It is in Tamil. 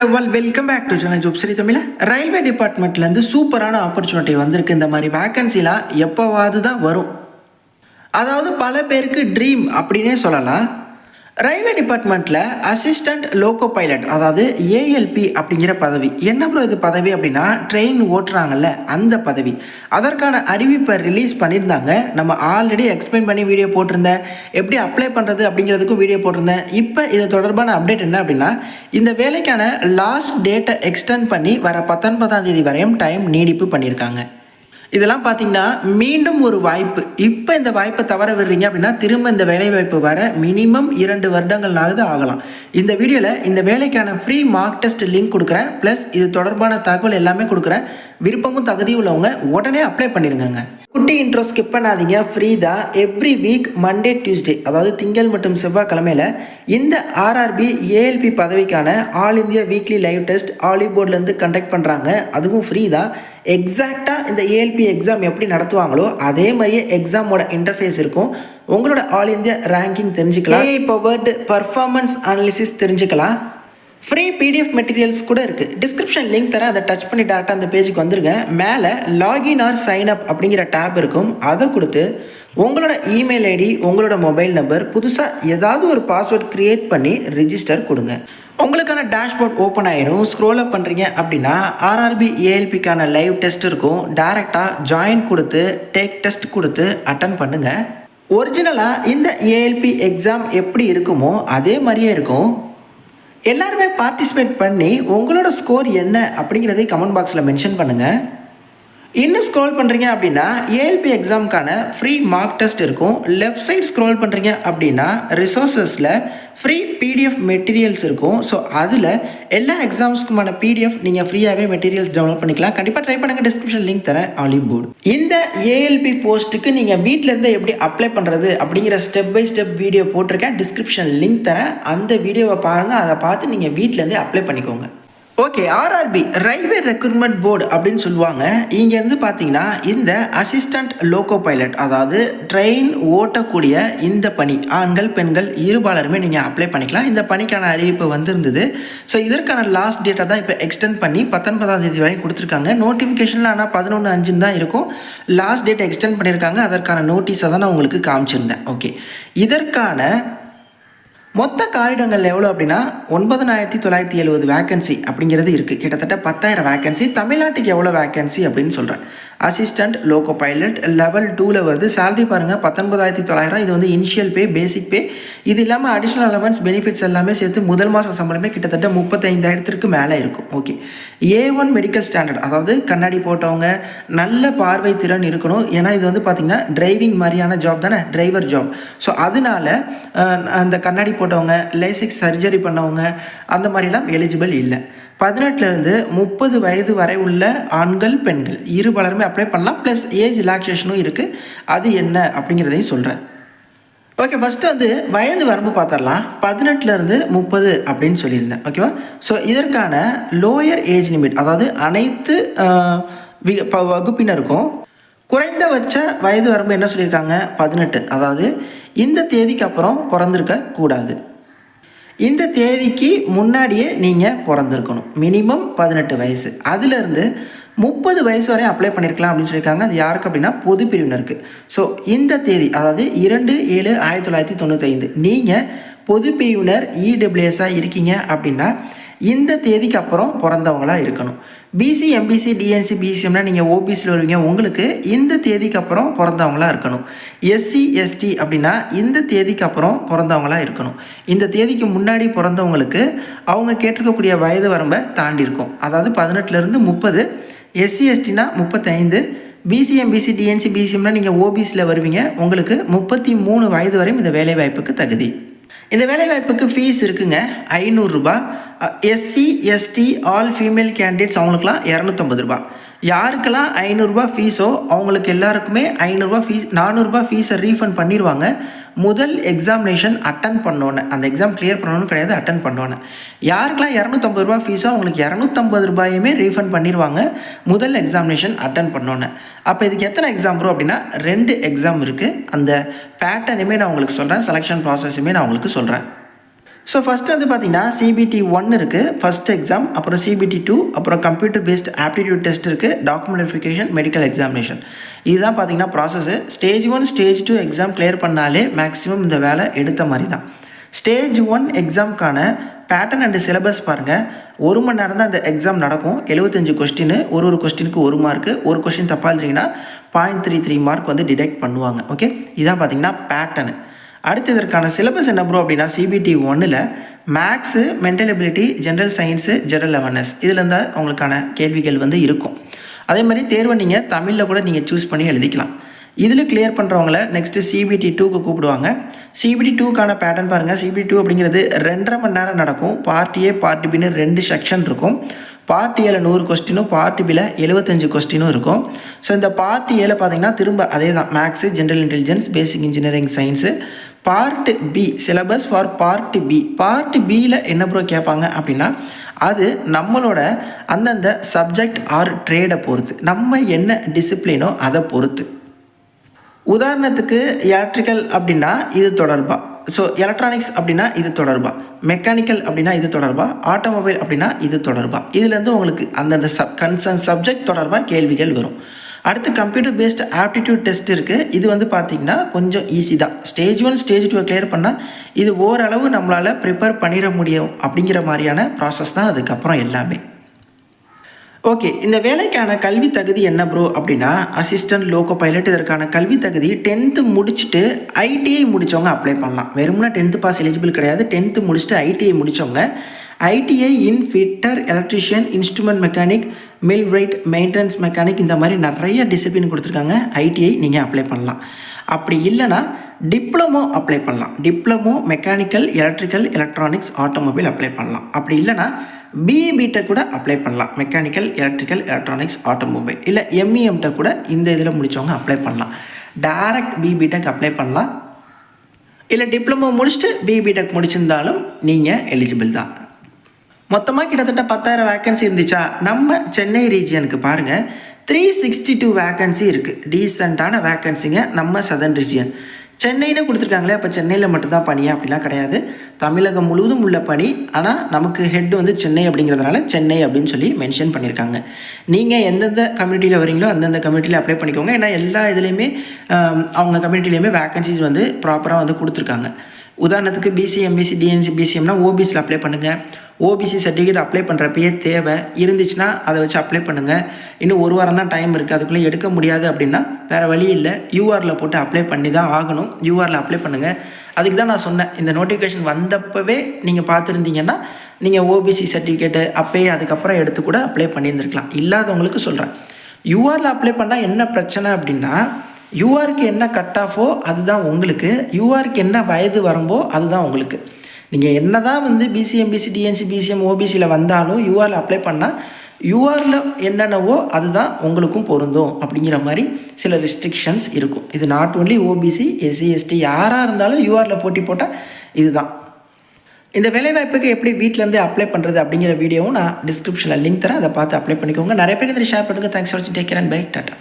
வெல்கம் பேக் டு சேனல் ஜோப் சரி தமிழ். ரயில்வே டிபார்ட்மெண்ட்லேருந்து சூப்பரான ஆப்பர்ச்சுனிட்டி வந்திருக்கு. இந்த மாதிரி வேக்கன்சிலாம் எப்போவாது தான் வரும். அதாவது பல பேருக்கு ட்ரீம் அப்படின்னே சொல்லலாம். ரயில்வே டிபார்ட்மெண்ட்டில் அசிஸ்டண்ட் லோகோ பைலட், அதாவது ஏஎல்பி அப்படிங்கிற பதவி. என்ன ப்ரோ இது பதவி அப்படின்னா, ட்ரெயின் ஓட்டுறாங்கல்ல அந்த பதவி. அதற்கான அறிவிப்பை ரிலீஸ் பண்ணியிருந்தாங்க. நம்ம ஆல்ரெடி எக்ஸ்பிளைன் பண்ணி வீடியோ போட்டிருந்தேன், எப்படி அப்ளை பண்ணுறது அப்படிங்கிறதுக்கும் வீடியோ போட்டிருந்தேன். இப்போ இது தொடர்பான அப்டேட் என்ன அப்படின்னா, இந்த வேலைக்கான லாஸ்ட் டேட்டை எக்ஸ்டெண்ட் பண்ணி வர 19ஆம் தேதி வரையும் டைம் நீடிப்பு பண்ணியிருக்காங்க. இதெல்லாம் பார்த்தீங்கன்னா மீண்டும் ஒரு வாய்ப்பு. இப்போ இந்த வாய்ப்பை தவற விடுறீங்க அப்படின்னா திரும்ப இந்த வேலை வாய்ப்பு வர மினிமம் 2 வருடங்களாவது ஆகலாம். இந்த வீடியோவில் இந்த வேலைக்கான ஃப்ரீ மார்க் டெஸ்ட் லிங்க் கொடுக்குறேன். ப்ளஸ் இது தொடர்பான தகவல் எல்லாமே கொடுக்குறேன். விருப்பமும் தகுதி உள்ளவங்க உடனே அப்ளை பண்ணிருங்க. குட்டி இன்ட்ரோ ஸ்கிப் பண்ணாதீங்க, ஃப்ரீ தான். எவ்ரி வீக் மண்டே டியூஸ்டே, அதாவது திங்கள் மற்றும் செவ்வாய்க்கிழமையில் இந்த ஆர்ஆர்பி ஏஎல்பி பதவிக்கான all India weekly live test ஆலிபோர்ட்லேருந்து கண்டக்ட் பண்ணுறாங்க. அதுவும் ஃப்ரீ தான். எக்ஸாக்டாக இந்த ஏஎல்பி எக்ஸாம் எப்படி நடத்துவாங்களோ அதே மாதிரியே எக்ஸாமோட இன்டர்ஃபேஸ் இருக்கும். உங்களோட ஆல் இந்தியா ரேங்கிங் தெரிஞ்சுக்கலாம், AI பவர்டு பர்ஃபார்மன்ஸ் அனாலிசிஸ் தெரிஞ்சுக்கலாம். ஃப்ரீ பிடிஎஃப் மெட்டீரியல்ஸ் கூட இருக்குது. டிஸ்கிரிப்ஷன் லிங்க் தரேன், அதை டச் பண்ணி டேரெக்டாக அந்த பேஜுக்கு வந்துருங்க. மேலே லாகின் ஆர் சைன் அப் அப்படிங்கிற டேப் இருக்கும். அதை கொடுத்து உங்களோட இமெயில் ஐடி, உங்களோட மொபைல் நம்பர், புதுசாக ஏதாவது ஒரு பாஸ்வேர்ட் க்ரியேட் பண்ணி ரிஜிஸ்டர் கொடுங்க. உங்களுக்கான டேஷ்போர்ட் ஓப்பன் ஆயிரும். ஸ்க்ரோல் அப் பண்ணுறீங்க அப்படின்னா ஆர்ஆர்பி ஏஎல்பிக்கான லைவ் டெஸ்ட் இருக்கும். டேரெக்டாக ஜாயின் கொடுத்து டேக் டெஸ்ட் கொடுத்து அட்டன் பண்ணுங்கள். ஒரிஜினலாக இந்த ஏஎல்பி எக்ஸாம் எப்படி இருக்குமோ அதே மாதிரியே இருக்கும். எல்லாருமே பார்ட்டிசிபேட் பண்ணி உங்களோட ஸ்கோர் என்ன அப்படிங்கிறதை கமெண்ட் பாக்ஸில் மென்ஷன் பண்ணுங்கள். இன்னும் ஸ்க்ரோல் பண்ணுறீங்க அப்படின்னா ஏஎல்பி எக்ஸாமுக்கான ஃப்ரீ மார்க் டெஸ்ட் இருக்கும். லெஃப்ட் சைட் ஸ்க்ரோல் பண்ணுறீங்க அப்படின்னா ரிசோர்ஸஸில் ஃப்ரீ பிடிஎஃப் மெட்டீரியல்ஸ் இருக்கும். ஸோ அதில் எல்லா எக்ஸாம்ஸ்க்குமான பிடிஎஃப் நீங்கள் ஃப்ரீயாகவே மெட்டீரியல்ஸ் டவுன்லோட் பண்ணிக்கலாம். கண்டிப்பாக ட்ரை பண்ணுங்கள். டிஸ்கிரிப்ஷன் லிங்க் தரேன் ஆலிபோர்டு. இந்த ஏஎல்பி போஸ்ட்டுக்கு நீங்கள் வீட்டிலேருந்து எப்படி அப்ளை பண்ணுறது அப்படிங்கிற ஸ்டெப் பை ஸ்டெப் வீடியோ போட்டிருக்கேன். டிஸ்கிரிப்ஷன் லிங்க் தரேன், அந்த வீடியோவை பாருங்கள். அதை பார்த்து நீங்கள் வீட்டிலேருந்தே அப்ளை பண்ணிக்கோங்க. Okay, RRB railway recruitment board அப்படின்னு சொல்லுவாங்க. இங்கேருந்து பார்த்தீங்கன்னா இந்த அசிஸ்டண்ட் லோகோ பைலட், அதாவது ட்ரெயின் ஓட்டக்கூடிய இந்த பணி, ஆண்கள் பெண்கள் இருபாலருமே நீங்கள் அப்ளை பண்ணிக்கலாம். இந்த பணிக்கான அறிவிப்பு வந்திருந்தது. ஸோ இதற்கான லாஸ்ட் டேட்டை தான் இப்போ எக்ஸ்டெண்ட் பண்ணி 19ஆம் தேதி வரைக்கும் கொடுத்துருக்காங்க. நோட்டிஃபிகேஷனில் ஆனால் 11/5 தான் இருக்கும். லாஸ்ட் டேட்டை எக்ஸ்டெண்ட் பண்ணியிருக்காங்க. அதற்கான நோட்டீஸை தான் நான் உங்களுக்கு காமிச்சிருந்தேன். ஓகே, இதற்கான மொத்த காரிடங்கள் எவ்வளோ அப்படின்னா 9970 வேக்கன்சி அப்படிங்கிறது இருக்குது. கிட்டத்தட்ட 10,000 வேக்கன்சி. தமிழ்நாட்டுக்கு எவ்வளோ வேக்கன்சி அப்படின்னு சொல்கிறேன். அசிஸ்டண்ட் லோகோ பைலட் லெவல் 2ல் வந்து சேலரி பாருங்கள் 19,900. இது வந்து இனிஷியல் பே, பேசிக் பே. இது இல்லாமல் அடிஷ்னல் அலவன்ஸ் பெனிஃபிட்ஸ் எல்லாமே சேர்த்து முதல் மாத சம்பளமே கிட்டத்தட்ட 35,000க்கு மேலே இருக்கும். ஓகே, A1 மெடிக்கல் ஸ்டாண்டர்ட், அதாவது கண்ணாடி போட்டவங்க, நல்ல பார்வை திறன் இருக்கணும். ஏன்னா இது வந்து பார்த்திங்கன்னா டிரைவிங் மாதிரியான ஜாப் தானே, டிரைவர் ஜாப். ஸோ அதனால அந்த கண்ணாடி போட்டவங்க, லேசிக் சர்ஜரி பண்ணவங்க அந்த மாதிரிலாம் எலிஜிபிள் இல்லை. 18லேருந்து 30 வயது வரை உள்ள ஆண்கள் பெண்கள் இருபாலருமே அப்ளை பண்ணலாம். ப்ளஸ் ஏஜ் ரிலாக்ஸேஷனும் இருக்குது. அது என்ன அப்படிங்கிறதையும் சொல்கிறேன். ஓகே, ஃபஸ்ட்டு வந்து வயது வரம்பு பார்த்துடலாம். 18லேருந்து 30 அப்படின்னு சொல்லியிருந்தேன். ஓகேவா? ஸோ இதற்கான லோயர் ஏஜ் லிமிட், அதாவது அனைத்து வகுப்பினருக்கும் குறைந்தபட்ச வயது வரம்பு என்ன சொல்லியிருக்காங்க, 18. அதாவது இந்த தேதிக்கு அப்புறம் பிறந்திருக்க கூடாது. இந்த தேதிக்கு முன்னாடியே நீங்கள் பிறந்திருக்கணும். மினிமம் 18 வயசு. அதிலிருந்து 30 வயசு வரை அப்ளை பண்ணியிருக்கலாம் அப்படின்னு சொல்லியிருக்காங்க. அது யாருக்கு அப்படின்னா பொது பிரிவினருக்கு. ஸோ இந்த தேதி, அதாவது 2/7/1995 நீங்கள் பொது பிரிவினர் இடபிள்யூஎஸ்ஸாக இருக்கீங்க அப்படின்னா இந்த தேதிக்கு அப்புறம் பிறந்தவங்களாக இருக்கணும். பிசி, எம்பிசி, டிஎன்சி, பிசிஎம்னா நீங்கள் ஓபிசியில் வருவீங்க, உங்களுக்கு இந்த தேதிக்கு அப்புறம் பிறந்தவங்களாக இருக்கணும். எஸ்சி, எஸ்டி அப்படின்னா இந்த தேதிக்கு அப்புறம் பிறந்தவங்களாக இருக்கணும். இந்த தேதிக்கு முன்னாடி பிறந்தவங்களுக்கு அவங்க கேட்டிருக்கக்கூடிய வயது வரம்பை தாண்டி இருக்கும். அதாவது 18லேருந்து 30. எஸ்சி, எஸ்டினா 35. பிசி, எம்பிசி, டிஎன்சி, பிசிஎம்னா நீங்கள் ஓபிசியில் வருவீங்க, உங்களுக்கு 33 வயது வரையும் இந்த வேலைவாய்ப்புக்கு தகுதி. இந்த வேலைவாய்ப்புக்கு ஃபீஸ் இருக்குங்க, 500 ரூபா. SC, ST, all female candidates அவங்களுக்குலாம் 250 ரூபா. யாருக்கெல்லாம் 500 ரூபா ஃபீஸோ அவங்களுக்கு எல்லாருக்குமே 500 ரூபா ஃபீஸ், 400 ரூபா ஃபீஸை ரீஃபண்ட் பண்ணிடுவாங்க. முதல் எக்ஸாமினேஷன் அட்டன் பண்ணோன்னே, அந்த எக்ஸாம் கிளியர் பண்ணணும்னு கிடையாது, அட்டன் பண்ணோன்னே. யாருக்கெல்லாம் 250 ரூபா ஃபீஸோ அவங்களுக்கு 250 ரூபாயுமே ரீஃபண்ட் பண்ணிடுவாங்க முதல் எக்ஸாமினேஷன் அட்டன் பண்ணோன்னே. அப்போ இதுக்கு எத்தனை எக்ஸாம் வரும் அப்படின்னா 2 எக்ஸாம் இருக்குது. அந்த பேட்டர்னுமே நான் உங்களுக்கு சொல்கிறேன், செலெக்ஷன் ப்ராசஸுமே நான் உங்களுக்கு சொல்கிறேன். ஸோ ஃபஸ்ட்டு வந்து பார்த்திங்கன்னா CBT 1 இருக்குது ஃபஸ்ட் எக்ஸாம், அப்புறம் CBT 2, அப்புறம் கம்ப்யூட்டர் பேஸ்ட் ஆப்டிடியூட் டெஸ்ட் இருக்குது, டாக்குமெண்ட் வெரிஃபிகேஷன், மெடிக்கல் எக்ஸாமினேஷன். இதுதான் பார்த்திங்கன்னா process. Stage 1 stage 2 exam clear பண்ணாலே மேக்ஸிமம் இந்த வேலை எடுத்த மாதிரி தான். ஸ்டேஜ் 1 எக்ஸாமுக்கான பேட்டர்ன் அண்டு சிலபஸ் பாருங்கள். 1 மணி நேரம் தான் இந்த எக்ஸாம் நடக்கும். 75 கொஸ்டின், ஒரு கொஸ்டினுக்கு 1 மார்க்கு. ஒரு கொஸ்டின் தப்பாக எழுதிங்கன்னா 0.33 மார்க் வந்து டிடெக்ட் பண்ணுவாங்க. ஓகே, இதான் பார்த்திங்கன்னா பேட்டர்னு. அடுத்து இதற்கான சிலபஸ் என்ன ப்ரோ அப்படின்னா, CBT 1ல் maths, mental ability, general science, general awareness இதில் இருந்தால் அவங்களுக்கான கேள்விகள் வந்து இருக்கும். அதே மாதிரி தேர்வை நீங்கள் தமிழில் கூட நீங்கள் சூஸ் பண்ணி எழுதிக்கலாம். இதில் கிளியர் பண்ணுறவங்கள நெக்ஸ்ட்டு CBT 2க்கு கூப்பிடுவாங்க. CBT 2க்கான பேட்டர்ன் பாருங்கள். CBT 2 அப்படிங்கிறது 2.5 மணி நேரம் நடக்கும். பார்ட் A பார்ட் Bன்னு 2 செக்ஷன் இருக்கும். பார்ட் Aல 100 கொஸ்டினும் பார்ட் Bல 75 கொஸ்டினும் இருக்கும். ஸோ இந்த பார்ட் Aல பார்த்தீங்கன்னா திரும்ப அதே தான், maths, general intelligence, basic engineering science. Part B syllabus for part B. Part Bயில் என்ன ப்ரோ கேட்பாங்க அப்படின்னா, அது நம்மளோட அந்தந்த சப்ஜெக்ட் ஆர் ட்ரேடை பொறுத்து, நம்ம என்ன டிசிப்ளினோ அதை பொறுத்து. உதாரணத்துக்கு எலக்ட்ரிக்கல் அப்படின்னா இது தொடர்பாக, ஸோ எலக்ட்ரானிக்ஸ் அப்படின்னா இது தொடர்பாக, மெக்கானிக்கல் அப்படின்னா இது தொடர்பாக, ஆட்டோமொபைல் அப்படின்னா இது தொடர்பாக. இதுலேருந்து உங்களுக்கு அந்தந்த கன்சர்ன் சப்ஜெக்ட் தொடர்பாக கேள்விகள் வரும். அடுத்து கம்ப்யூட்டர் பேஸ்ட் ஆப்டிடியூட் டெஸ்ட் இருக்குது. இது வந்து பார்த்திங்கன்னா கொஞ்சம் ஈஸி தான். ஸ்டேஜ் 1 ஸ்டேஜ் 2 கிளியர் பண்ணால் இது ஓரளவு நம்மளால் ப்ரிப்பேர் பண்ணிட முடியும் அப்படிங்கிற மாதிரியான ப்ராசஸ் தான் அதுக்கப்புறம் எல்லாமே. ஓகே, இந்த வேலைக்கான கல்வி தகுதி என்ன ப்ரோ அப்படின்னா, அசிஸ்டன்ட், லோகோ பைலட் இதற்கான கல்வி தகுதி 10th முடிச்சுட்டு ITI முடித்தவங்க அப்ளை பண்ணலாம். வெறும்னா 10th பாஸ் எலிஜிபிள் கிடையாது. 10th முடிச்சுட்டு ITI முடித்தவங்க ITI in fitter, electrician, instrument mechanic, millwright, maintenance mechanic இந்த மாதிரி நிறைய டிசிப்ளின் கொடுத்துருக்காங்க. ITI நீங்கள் அப்ளை பண்ணலாம். அப்படி இல்லைனா டிப்ளமோ அப்ளை பண்ணலாம். Diploma mechanical, electrical, electronics, automobile apply பண்ணலாம். அப்படி இல்லைனா BE.Tech கூட அப்ளை பண்ணலாம். Mechanical, electrical, electronics, automobile. இல்லை MEM.Tech கூட இந்த இதில் முடித்தவங்க அப்ளை பண்ணலாம். டைரக்ட் BE.Tech அப்ளை பண்ணலாம். இல்லை டிப்ளமோ முடிச்சுட்டு BE.Tech முடிச்சிருந்தாலும் நீங்கள் எலிஜிபிள் தான். மொத்தமாக கிட்டத்தட்ட 10,000 வேக்கன்சி இருந்துச்சா? நம்ம சென்னை ரீஜியனுக்கு பாருங்கள் 362 வேக்கன்சி இருக்குது. டீசெண்டான வேக்கன்சிங்க நம்ம சதர்ன் ரீஜியன். சென்னைன்னு கொடுத்துருக்காங்களே, அப்போ சென்னையில் மட்டும்தான் பணியா அப்படிலாம் கிடையாது. தமிழகம் முழுவதும் உள்ள பணி. ஆனால் நமக்கு ஹெட் வந்து சென்னை அப்படிங்கிறதுனால சென்னை அப்படின்னு சொல்லி மென்ஷன் பண்ணியிருக்காங்க. நீங்கள் எந்தெந்த கம்யூனிட்டியில் வரீங்களோ அந்தந்த கம்யூனிட்டியில் அப்ளை பண்ணிக்கோங்க. ஏன்னா எல்லா இதுலேயுமே அவங்க கம்யூனிட்டிலையுமே வேக்கன்சிஸ் வந்து ப்ராப்பராக வந்து கொடுத்துருக்காங்க. உதாரணத்துக்கு BC, MBC, DNC, BCMனா OBCயில் அப்ளை பண்ணுங்கள். OBC சர்டிஃபிகேட் அப்ளை பண்ணுறப்பயே தேவை இருந்துச்சுன்னா அதை வச்சு அப்ளை பண்ணுங்கள். இன்னும் 1 வாரம் தான் டைம் இருக்குது. அதுக்குள்ளே எடுக்க முடியாது அப்படின்னா வேறு வழி இல்லை, URL போட்டு அப்ளை பண்ணி தான் ஆகணும். URL அப்ளை பண்ணுங்கள். அதுக்கு தான் நான் சொன்னேன், இந்த நோட்டிஃபிகேஷன் வந்தப்பவே நீங்கள் பார்த்துருந்தீங்கன்னா நீங்கள் OBC சர்டிஃபிகேட்டு அப்போயே அதுக்கப்புறம் எடுத்து கூட அப்ளை பண்ணியிருந்துருக்கலாம். இல்லாதவங்களுக்கு சொல்கிறேன், URL அப்ளை பண்ணால் என்ன பிரச்சனை அப்படின்னா, URக்கு என்ன கட் ஆஃபோ அதுதான் உங்களுக்கு, URக்கு என்ன வயது வரம்போ அதுதான் உங்களுக்கு. நீங்கள் என்ன தான் வந்து BC, MBC, DNC, BCM, OBCயில் வந்தாலும் URL அப்ளை பண்ணால் URல என்னென்னவோ அதுதான் உங்களுக்கும் பொருந்தும் அப்படிங்கிற மாதிரி சில ரெஸ்ட்ரிக்ஷன்ஸ் இருக்கும். இது not only OBC, SC, ST யாராக இருந்தாலும் URல போட்டி போட்டால் இதுதான். இந்த வேலைவாய்ப்புக்கு எப்படி வீட்டிலேருந்து அப்ளை பண்ணுறது அப்படிங்கிற வீடியோவும் நான் டிஸ்கிரிப்ஷனில் லிங்க் தரேன். அதை பார்த்து அப்ளை பண்ணிக்கோங்க. நிறைய பேருக்கு இதை ஷேர் பண்ணுங்கள். தேங்க்ஸ் ஃபார் வாட்சிங். Take care and bye. Tata.